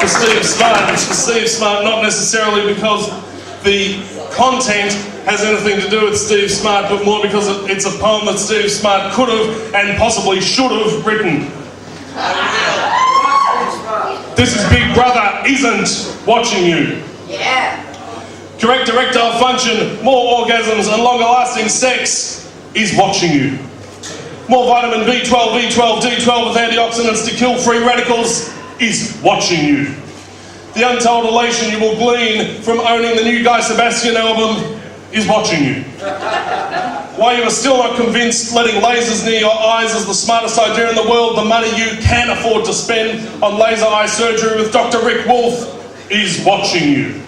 for Steve Smart. It's for Steve Smart, not necessarily because the content has anything to do with Steve Smart, but more because it's a poem that Steve Smart could have and possibly should have written. This is Big Brother Isn't Watching You. Yeah. Correct erectile function, more orgasms and longer lasting sex is watching you. More vitamin B12, B12, D12 with antioxidants to kill free radicals is watching you. The untold elation you will glean from owning the new Guy Sebastian album is watching you. While you are still not convinced, letting lasers near your eyes is the smartest idea in the world. The money you can afford to spend on laser eye surgery with Dr. Rick Wolf is watching you.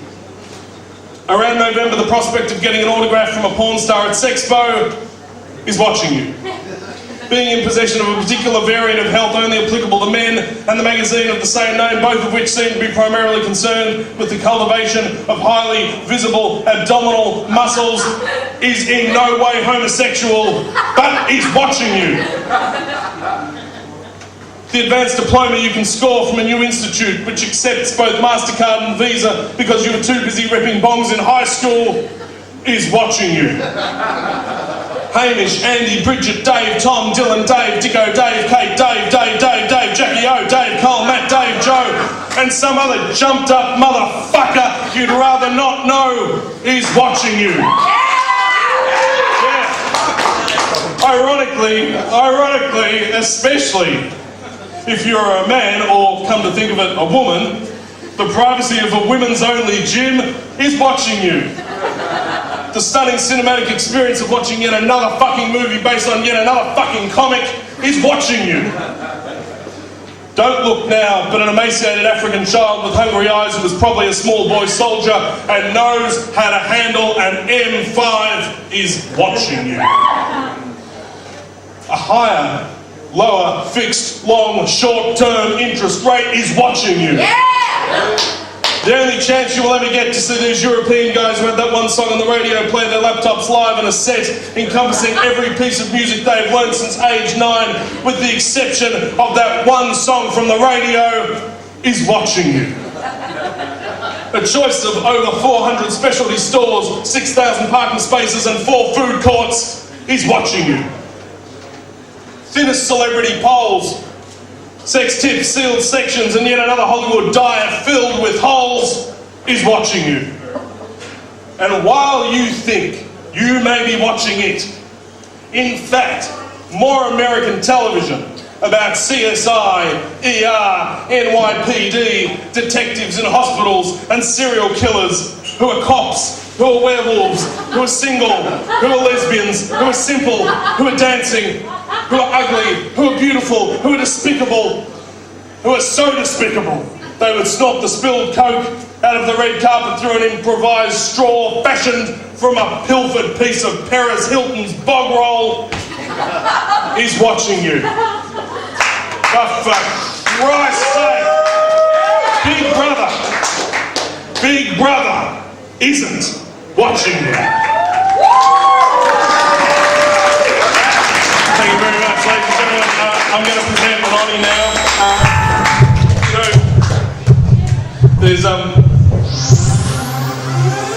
Around November, the prospect of getting an autograph from a porn star at Sexpo is watching you. Being in possession of a particular variant of health only applicable to men, and the magazine of the same name, both of which seem to be primarily concerned with the cultivation of highly visible abdominal muscles, is in no way homosexual, but is watching you. The advanced diploma you can score from a new institute which accepts both MasterCard and Visa because you were too busy ripping bongs in high school is watching you. Hamish, Andy, Bridget, Dave, Tom, Dylan, Dave, Dicko, Dave, Kate, Dave, Jackie O, Dave, Cole, Matt, Dave, Joe, and some other jumped up motherfucker you'd rather not know is watching you. Yeah. Ironically, especially if you're a man, or come to think of it, a woman, the privacy of a women's only gym is watching you. The stunning cinematic experience of watching yet another fucking movie based on yet another fucking comic is watching you. Don't look now, but an emaciated African child with hungry eyes who was probably a small boy soldier and knows how to handle an M5 is watching you. A higher, lower, fixed, long, short-term interest rate is watching you. Yeah! The only chance you will ever get to see these European guys who had that one song on the radio play their laptops live in a set encompassing every piece of music they've learned since age 9, with the exception of that one song from the radio, is watching you. A choice of over 400 specialty stores, 6,000 parking spaces and 4 food courts is watching you. Thinnest celebrity polls, sex tips, sealed sections, and yet another Hollywood diet filled with holes is watching you. And while you think you may be watching it, in fact, more American television about CSI, ER, NYPD, detectives in hospitals, and serial killers who are cops, who are werewolves, who are single, who are lesbians, who are simple, who are dancing, who are ugly, who are beautiful, who are despicable, who are so despicable they would snort the spilled coke out of the red carpet through an improvised straw fashioned from a pilfered piece of Perez Hilton's bog roll is watching you. But for Christ's sake, Big Brother isn't watching you. Thank you very much, ladies and gentlemen. I'm going to present an Oddie now.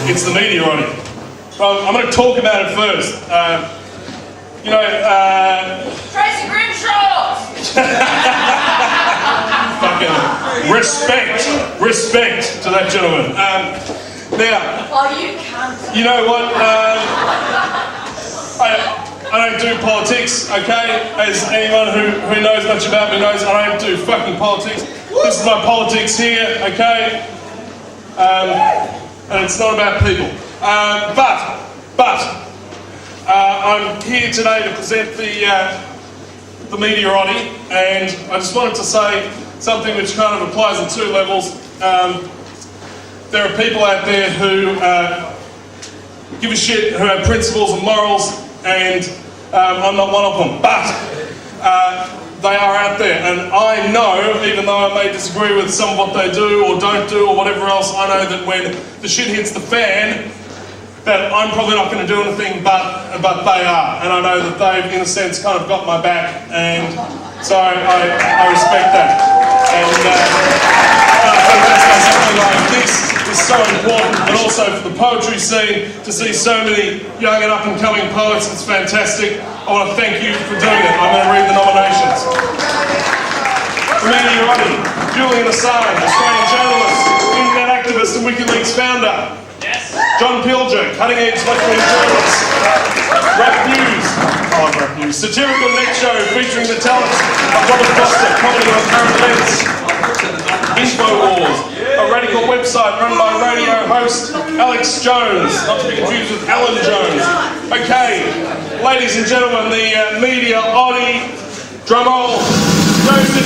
It's the media Oddie. Well, I'm going to talk about it first. Tracy Grimshaw! Fucking respect to that gentleman. Now, Oh, you can't. you know what? I don't do politics, okay? As anyone who knows much about me knows, I don't do fucking politics. This is my politics here, okay? And it's not about people. But I'm here today to present the media Oddie, and I just wanted to say something which kind of applies on 2 levels. There are people out there who give a shit, who have principles and morals, and I'm not one of them. But they are out there, and I know, even though I may disagree with some of what they do or don't do or whatever else, I know that when the shit hits the fan, that I'm probably not going to do anything, but they are, and I know that they've, in a sense, kind of got my back, and so I respect that. And Something like this is so important, and also for the poetry scene, to see so many young and up-and-coming poets. It's fantastic. I want to thank you for doing it. I'm going to read the nominations. Amelia Oddie, Julian Assange, Australian journalist, internet activist and WikiLeaks founder. John Pilger, cutting-edge left-wing journalist. Rap News, I love Rap News. Satirical net show featuring the talents of Robert Foster, commenting on current events. InfoWars, a radical website run by radio host Alex Jones, not to be confused with Alan Jones. Okay, ladies and gentlemen, the media Oddie drum roll goes to